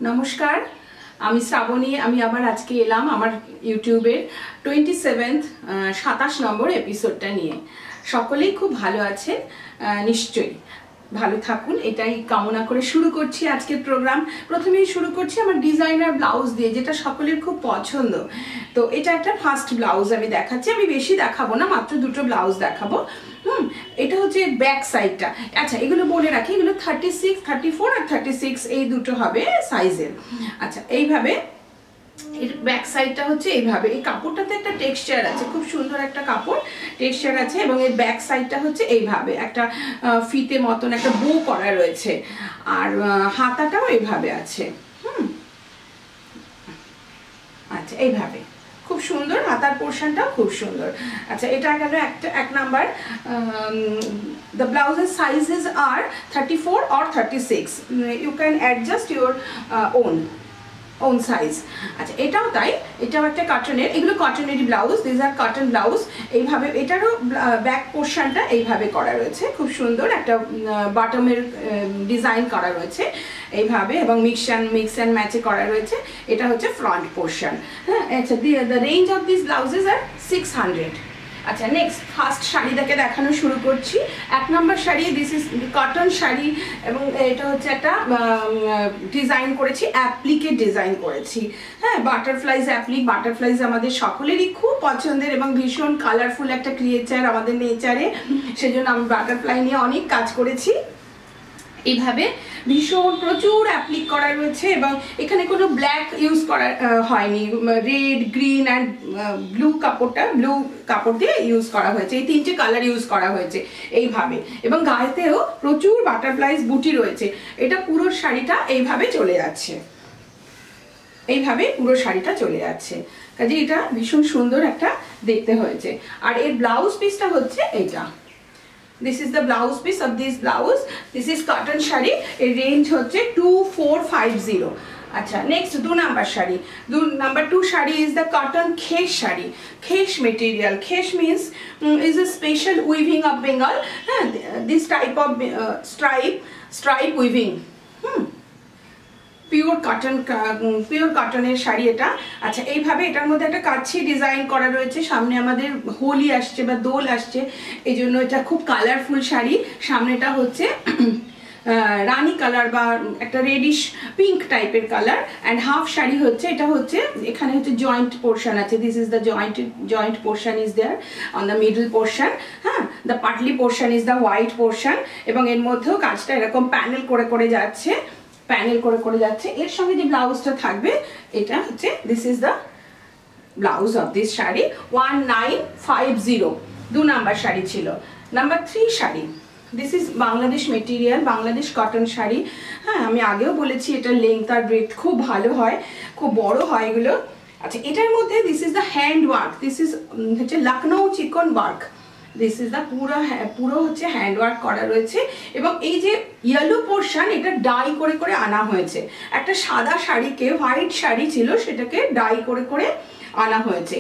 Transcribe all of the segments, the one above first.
নমস্কার, আমি শ্রাবণী। আমি আবার আজকে এলাম আমার ইউটিউবের 27 নম্বর এপিসোডটা নিয়ে। সকলেই খুব ভালো আছেন, নিশ্চয়ই ভালো থাকুন এটাই কামনা করে শুরু করছি আজকের প্রোগ্রাম। প্রথমেই শুরু করছি আমার ডিজাইনার ব্লাউজ দিয়ে, যেটা সকলের খুব পছন্দ। তো এটা একটা ফার্স্ট ব্লাউজ আমি দেখাচ্ছি, আমি বেশি দেখাবো না, মাত্র দুটো ব্লাউজ দেখাবো। এটা হচ্ছে ব্যাক সাইডটা। আচ্ছা, এগুলো বলে রাখি, এগুলো 36, 34 আর 36 এই দুটো হবে সাইজের। আচ্ছা, এইভাবে এর ব্যাক সাইডটা হচ্ছে এইভাবে। এই কাপড়টাতে একটা টেক্সচার আছে, খুব সুন্দর একটা কাপড় টেক্সচার আছে, এবং এর ব্যাক সাইডটা হচ্ছে এইভাবে একটা ফিতে মতন একটা বো করা রয়েছে, আর হাতাটাও এইভাবে আছে। আচ্ছা, এইভাবে খুব সুন্দর, হাতার পোর্শনটাও খুব সুন্দর। আচ্ছা, এটা গেল এক number. the blouses sizes are 34 or 36. You can adjust your own size. আচ্ছা, এটাও তাই, এটাও একটা কটনের, এগুলো কটনেরই blouse, this are cotton blouse. এইভাবে এটারও ব্যাক পোর্শনটা এইভাবে করা রয়েছে, খুব সুন্দর একটা বটমের ডিজাইন করা রয়েছে এইভাবে, এবং মিক্স অ্যান্ড ম্যাচে করা রয়েছে। এটা হচ্ছে ফ্রন্ট পোর্শন। হ্যাঁ, আচ্ছা, the range of this blouses are 600। আচ্ছা, নেক্সট ফার্স্ট শাড়িটাকে দেখানো শুরু করছি। এক নম্বর sari, this is cotton sari, এবং এটা হচ্ছে একটা ডিজাইন করেছি, অ্যাপ্লিকের ডিজাইন করেছি। হ্যাঁ, বাটারফ্লাইজ আমাদের সকলেরই খুব পছন্দের এবং ভীষণ কালারফুল একটা ক্রিয়েচার আমাদের নেচারে, সেজন্য আমি বাটারফ্লাই নিয়ে অনেক কাজ করেছি। এইভাবে ভীষণ প্রচুর অ্যাপ্লিক করা রয়েছে, এবং এখানে কোনো ব্ল্যাক ইউজ করা হয়নি, রেড, গ্রিন অ্যান্ড ব্লু কাপড় দিয়ে ইউজ করা হয়েছে, এই তিনটে কালার ইউজ করা হয়েছে এইভাবে, এবং গায়েতেও প্রচুর বাটারফ্লাইজ বুটি রয়েছে। এটা পুরো শাড়িটা এইভাবে চলে যাচ্ছে, এইভাবে পুরো শাড়িটা চলে যাচ্ছে, কাজে এটা ভীষণ সুন্দর একটা দেখতে হয়েছে। আর এর ব্লাউজ পিসটা হচ্ছে এইটা। This is the blouse piece of this blouse. This is cotton shari. এর রেঞ্জ হচ্ছে 2450। আচ্ছা, next 2 number sari. Number 2 sari is the cotton khes sari. Khes material, khes means is a special weaving of Bengal. This type of stripe weaving. Pure কটনের শাড়ি এটা। আচ্ছা, এইভাবে এটার মধ্যে একটা কাচ্ছি ডিজাইন করা রয়েছে, সামনে আমাদের হোলি আসছে বা দোল আসছে, এই জন্য এটা খুব কালারফুল শাড়ি। সামনেটা হচ্ছে রানী কালার বা একটা রেডিশ পিঙ্ক টাইপের কালার, অ্যান্ড হাফ শাড়ি হচ্ছে, এটা হচ্ছে এখানে হচ্ছে জয়েন্ট পোর্শন আছে, this is the joint portion is there on the middle portion. হ্যাঁ, the patli portion is the white portion, এবং এর মধ্যেও কাজটা এরকম প্যানেল করে যাচ্ছে, এর সঙ্গে যে ব্লাউজটা থাকবে এটা হচ্ছে, this is the blouse of this sari. 1950 2 number sari ছিল। Number 3 sari, this is Bangladesh material, Bangladesh cotton sari. হ্যাঁ, আমি আগেও বলেছি এটার লেংথ আর ব্রেডথ খুব ভালো হয়, খুব বড় হয় এগুলো। আচ্ছা, এটার মধ্যে this is the hand work, this is হচ্ছে লখনৌ চিকন ওয়ার্ক, দিস ইজ দ্য পুরো হচ্ছে হ্যান্ড ওয়ার্ক করা রয়েছে, এবং এই যে ইয়েলো পোর্শন এটা ডাই করে আনা হয়েছে। একটা সাদা শাড়িকে, হোয়াইট শাড়ি ছিল, সেটাকে ডাই করে আনা হয়েছে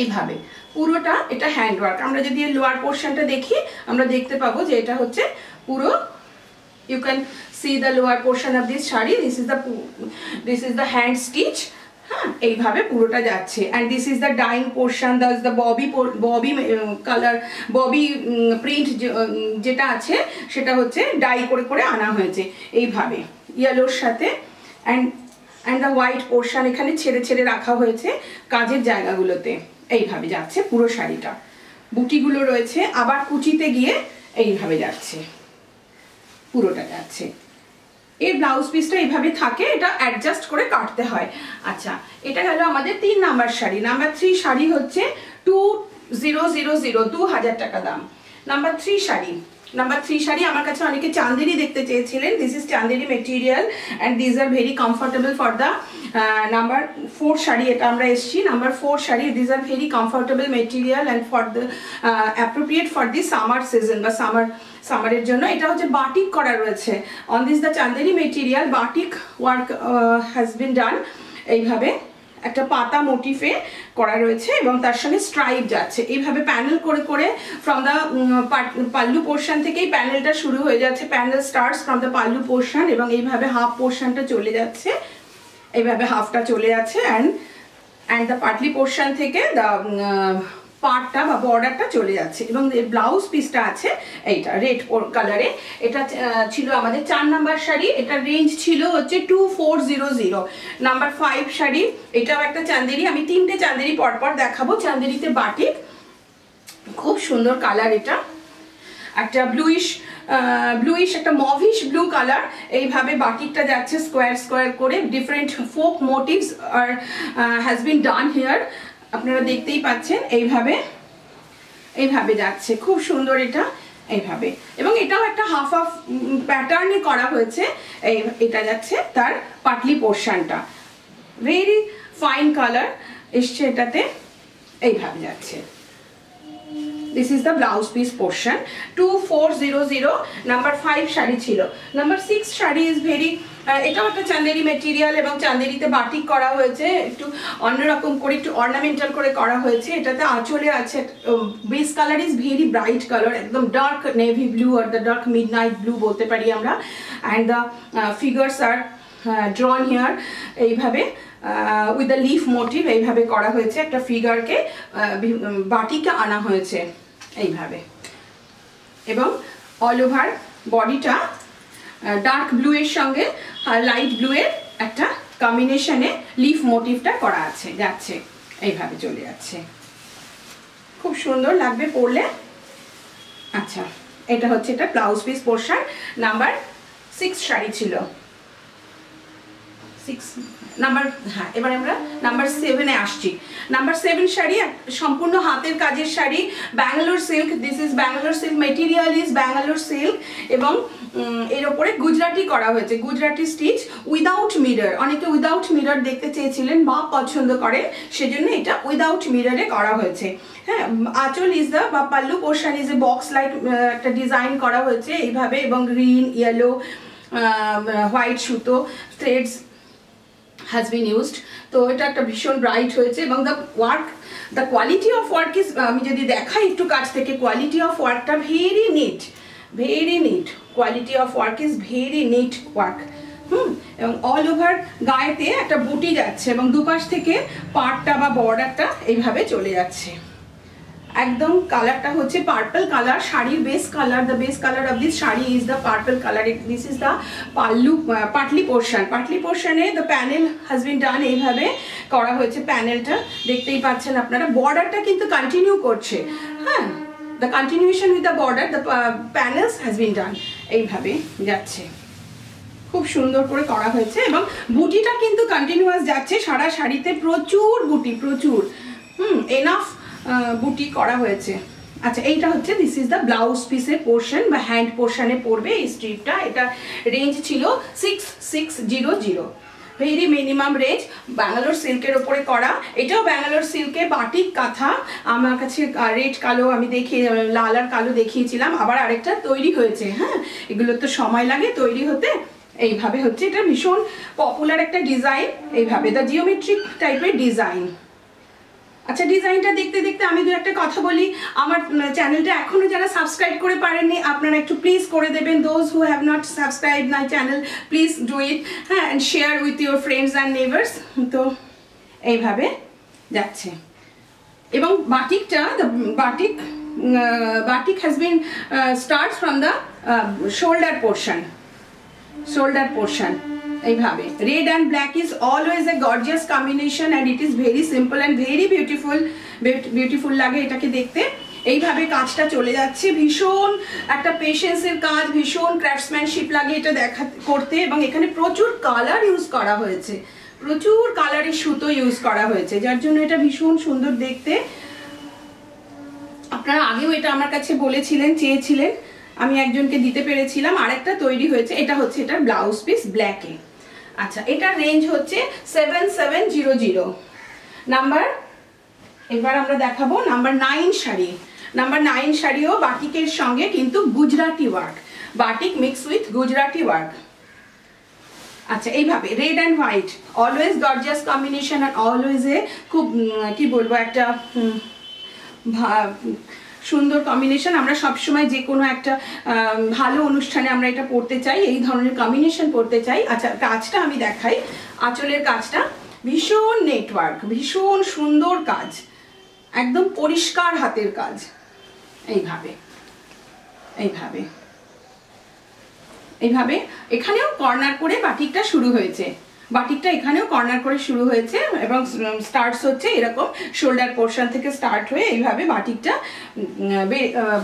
এইভাবে পুরোটা। এটা হ্যান্ড ওয়ার্ক। আমরা যদি এর লোয়ার পোর্শনটা দেখি, আমরা দেখতে পাবো যে এটা হচ্ছে পুরো, you can see the lower portion of this sari, this is the hand stitch. হ্যাঁ, এইভাবে পুরোটা যাচ্ছে, and this is the dyeing portion, the bobby colour, bobby print যেটা আছে সেটা হচ্ছে ডাই করে আনা হয়েছে এইভাবে ইয়েলোর সাথে, অ্যান্ড দ্য হোয়াইট পোর্শন এখানে ছেড়ে রাখা হয়েছে কাজের জায়গাগুলোতে। এইভাবে যাচ্ছে পুরো শাড়িটা, বুটিগুলো রয়েছে, আবার কুচিতে গিয়ে এইভাবে যাচ্ছে, পুরোটা যাচ্ছে। এই ব্লাউজ পিসটা এইভাবে থাকে, এটা অ্যাডজাস্ট করে কাটতে হয়। আচ্ছা, এটা গেল আমাদের 3 নাম্বার শাড়ি। নাম্বার 3 শাড়ি হচ্ছে 2000, 2000 টাকা দাম। নাম্বার 3 শাড়ি আমার কাছে অনেকে চান্দেরি দেখতে চেয়েছিলেন, this is Chanderi material, and this are very comfortable for the number 4 sari. এটা আমরা এসছি number 4 sari, this are very comfortable material and for the appropriate for the summer season বা সামারের জন্য। এটা হচ্ছে বাটিক করা রয়েছে, on this the Chanderi material batik work has been done এইভাবে, একটা পাতা মোটিফে করা রয়েছে এবং তার সঙ্গে স্ট্রাইপ যাচ্ছে এইভাবে প্যানেল করে করে ফ্রম দ্য পাল্লু পোর্শন থেকেই প্যানেলটা শুরু হয়ে যাচ্ছে, panel starts from the pallu portion এবং এইভাবে হাফ পোর্শনটা চলে যাচ্ছে, এইভাবে হাফটা চলে যাচ্ছে অ্যান্ড দ্য পাটলি পোর্শন থেকে দ্য পার্টটা বা বর্ডারটা চলে যাচ্ছে এবং ব্লাউজ পিসটা আছে এইটা রেড কালারে। এটা ছিল আমাদের 4 নাম্বার শাড়ি, এটা রেঞ্জ ছিল হচ্ছে 2400। নাম্বার 5 শাড়ি, এটাও একটা চান্দেরি, আমি 3টে চান্দেরি পরপর দেখাবো। চান্দেরিতে বাটিক, খুব সুন্দর কালার, এটা একটা ব্লুইশ একটা মভিশ ব্লু কালার, এইভাবে বাটিকটা যাচ্ছে স্কোয়ার স্কোয়ার করে, different folk motifs are has been done here, আপনারা দেখতেই পাচ্ছেন এইভাবে যাচ্ছে, খুব সুন্দর এটা এইভাবে। এবং এটাও একটা হাফ প্যাটার্নে করা হয়েছে, এটা যাচ্ছে তার পাটলি পোর্শনটা, ভেরি ফাইন কালার এসছে এটাতে, এইভাবে যাচ্ছে। This is the blouse piece portion 2400। Number 5 sari ছিল। নাম্বার 6 শাড়ি ইজ ভেরি, এটাও একটা চান্দেরি মেটেরিয়াল এবং চান্দেরিতে বাটিক করা হয়েছে, একটু অন্যরকম করে একটু অর্নামেন্টাল করে করা হয়েছে। এটাতে আঁচলে আছে, base colour is very bright colour, একদম ডার্ক নেভি ব্লু আর the dark midnight blue বলতে পারি আমরা, and the figures are drawn here এইভাবে উইথ দ্য লিফ মোটিভ, এইভাবে করা হয়েছে, একটা ফিগারকে বাটিকে আনা হয়েছে এইভাবে। এবং অল ওভার বডিটা ডার্ক ব্লু এর সঙ্গে লাইট ব্লু এর একটা কম্বিনেশনে লিফ মোটিভটা করা আছে, যাচ্ছে এইভাবে চলে যাচ্ছে, খুব সুন্দর লাগবে পরলে। আচ্ছা, এটা হচ্ছে এটা blouse piece portion. Number 6 sari ছিল, 6 নাম্বার, হ্যাঁ এবার আমরা নাম্বার 7-এ আসছি। নাম্বার 7 শাড়ি সম্পূর্ণ হাতের কাজের sari, Bangalore silk, this is Bangalore silk, material is Bangalore silk এবং এর ওপরে গুজরাটি করা হয়েছে, গুজরাটি স্টিচ উইদাউট মিরর। অনেকে উইদাউট মিরর দেখতে চেয়েছিলেন বা পছন্দ করেন, সেজন্য এটা উইদাউট মিররে করা হয়েছে। হ্যাঁ, আঁচল ইজ দ্য বা pallu portion is a box like একটা ডিজাইন করা হয়েছে এইভাবে, এবং গ্রিন, ইয়েলো, হোয়াইট সুতো থ্রেডস has been used। তো এটা একটা ভীষণ ব্রাইট হয়েছে এবং the quality of work is, আমি যদি দেখাই একটু কাছ থেকে, কোয়ালিটি অফ ওয়ার্কটা very neat, quality of work is very neat work. এবং অল ওভার গায়েতে একটা বুটি যাচ্ছে এবং দুপাশ থেকে পাড়টা বা বর্ডারটা এইভাবে চলে যাচ্ছে। একদম কালারটা হচ্ছে পার্পল কালার, শাড়ির base colour, the base colour of this sari is the purple colour. This is the patli portion. Patli পোর্শনে the panel has been done, এইভাবে করা হয়েছে প্যানেলটা, দেখতেই পাচ্ছেন আপনারা। বর্ডারটা কিন্তু কন্টিনিউ করছে, হ্যাঁ, the continuation with the border, the panels has been done, এইভাবে যাচ্ছে, খুব সুন্দর করে করা হয়েছে। এবং বুটিটা কিন্তু কন্টিনিউয়াস যাচ্ছে সারা শাড়িতে, প্রচুর বুটি, প্রচুর এনাফ বুটি করা হয়েছে। আচ্ছা, এইটা হচ্ছে দিস ইজ দ্য ব্লাউজ পিসের পোর্শন বা হ্যান্ড পোর্শনে পড়বে এই স্ট্রিপটা। এটা রেঞ্জ ছিল 6600, ভেরি মিনিমাম রেঞ্জ, ব্যাঙ্গালোর সিল্কের ওপরে করা। এটাও ব্যাঙ্গালোর সিল্কে বাটিক কাঁথা, আমার কাছে রেড কালো আমি দেখিয়ে, লাল আর কালো দেখিয়েছিলাম, আবার আরেকটা তৈরি হয়েছে। হ্যাঁ, এগুলো তো সময় লাগে তৈরি হতে। এইভাবে হচ্ছে, এটা ভীষণ পপুলার একটা ডিজাইন, এইভাবে দ্য জিওমেট্রিক টাইপের ডিজাইন। আচ্ছা, ডিজাইনটা দেখতে দেখতে আমি দু একটা কথা বলি। আমার চ্যানেলটা এখনো যারা সাবস্ক্রাইব করে পারেননি, আপনারা একটু প্লিজ করে দেবেন। Those who have not subscribe my channel, please do it, হ্যাঁ, and share with your friends and neighbours. তো এইভাবে যাচ্ছে। এবং বাটিকটা, batik has been starts from the shoulder portion, এইভাবে। Red and black is always a gorgeous combination and it is very simple and very beautiful লাগে এটাকে দেখতে। এইভাবে কাজটা চলে যাচ্ছে, ভীষণ একটা পেশেন্সের কাজ, ভীষণ ক্রাফটসম্যানশিপ লাগে এটা করতে। এবং এখানে প্রচুর কালার ইউজ করা হয়েছে, প্রচুর কালারের সুতো ইউজ করা হয়েছে, যার জন্য এটা ভীষণ সুন্দর দেখতে। আপনারা আগেও এটা আমার কাছে বলেছিলেন, চেয়েছিলেন, আমি একজনকে দিতে পেরেছিলাম, আরেকটা তৈরি হয়েছে। এটা হচ্ছে এটার ব্লাউজ পিস ব্ল্যাকে। আচ্ছা, এটার রেঞ্জ হচ্ছে 7700 নাম্বার। এবার আমরা দেখাবো নাম্বার 9 শাড়ি। নাম্বার 9 শাড়িও বাটিকের সঙ্গে কিন্তু Gujarati work, batik mix with Gujarati work. আচ্ছা এইভাবে red and white, always gorgeous combination আর অলওয়েজ খুব কি বলবো একটা সুন্দর কম্বিনেশন। আমরা সবসময় যে কোনো একটা ভালো অনুষ্ঠানে আমরা এটা পরতে চাই, এই ধরনের কম্বিনেশন পরতে চাই। আচ্ছা কাজটা আমি দেখাই, আঁচলের কাজটা ভীষণ নেটওয়ার্ক, ভীষণ সুন্দর কাজ, একদম পরিষ্কার হাতের কাজ। এইভাবে এইভাবে এইভাবে এখানেও কর্নার করে বাটিকটা শুরু হয়েছে, বাটিকটা এখানেও কর্নার করে শুরু হয়েছে এবং স্টার্টস হচ্ছে এরকম শোল্ডার পোর্শন থেকে স্টার্ট হয়ে এইভাবে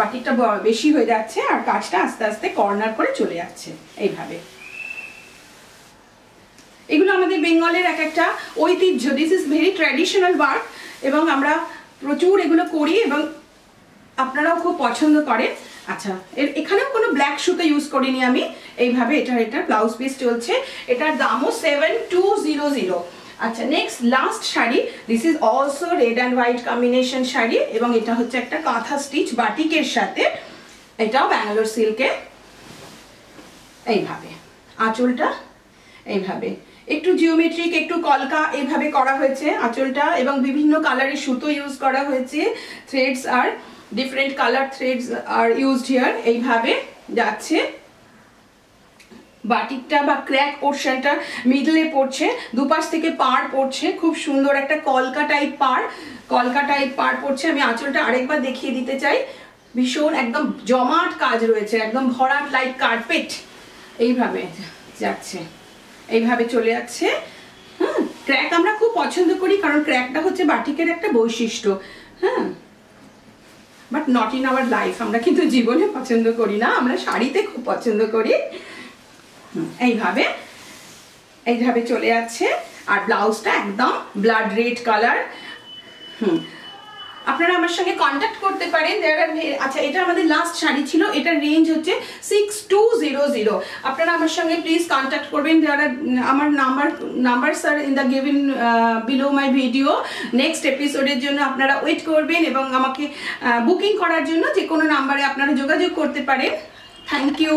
বাটিকটা বেশি হয়ে যাচ্ছে আর কাজটা আস্তে আস্তে কর্নার করে চলে যাচ্ছে এইভাবে। এগুলো আমাদের বেঙ্গলের এক একটা ঐতিহ্য, this is very traditional work এবং আমরা প্রচুর এগুলো করি এবং আপনারাও খুব পছন্দ করেন। আচ্ছা এখানেও কোনো ব্ল্যাক সুতো ইউজ করিনি আমি, এইভাবে এটা ব্লাউজ পিস চলছে, এটার দামও 7200। আচ্ছা next last sari, this is also red and white combination sari এবং এটা হচ্ছে একটা কাঁথা স্টিচ বাটিকের সাথে, এটাও ব্যাঙ্গালোর সিল্কে। এইভাবে আঁচলটা এইভাবে একটু জিওমেট্রিক, একটু কলকা এইভাবে করা হয়েছে আঁচলটা এবং বিভিন্ন কালারের সুতো ইউজ করা হয়েছে, threads R different colour threads are used here. এইভাবে যাচ্ছে, বাটিকটা বা ক্র্যাক পোর্শনটা মিডলে পড়ছে, দুপাশ থেকে পাড় পড়ছে, খুব সুন্দর একটা কলকা টাইপ পাড় পড়ছে। আমি আঁচলটা আরেকবার দেখিয়ে দিতে চাই, ভীষণ একদম জমাট কাজ রয়েছে, একদম ভরাট লাইক কার্পেট। এইভাবে যাচ্ছে, এইভাবে চলে যাচ্ছে। হ্যাঁ ক্র্যাক আমরা খুব পছন্দ করি কারণ ক্র্যাকটা হচ্ছে বাটিকের একটা বৈশিষ্ট্য। হ্যাঁ but not in our life, আমরা কিন্তু জীবনে পছন্দ করি না, আমরা শাড়িতে খুব পছন্দ করি। এইভাবে এইভাবে চলে যাচ্ছে আর ব্লাউজটা একদম ব্লাড রেড কালার। আপনারা আমার সঙ্গে কন্ট্যাক্ট করতে পারেন। আচ্ছা এটা আমাদের লাস্ট শাড়ি ছিল, এটার রেঞ্জ হচ্ছে 6200। আপনারা আমার সঙ্গে প্লিজ কন্ট্যাক্ট করবেন, আমার numbers are in the given below my video. Next এপিসোডের জন্য আপনারা ওয়েট করবেন এবং আমাকে বুকিং করার জন্য যে কোনো নাম্বারে আপনারা যোগাযোগ করতে পারেন। Thank you.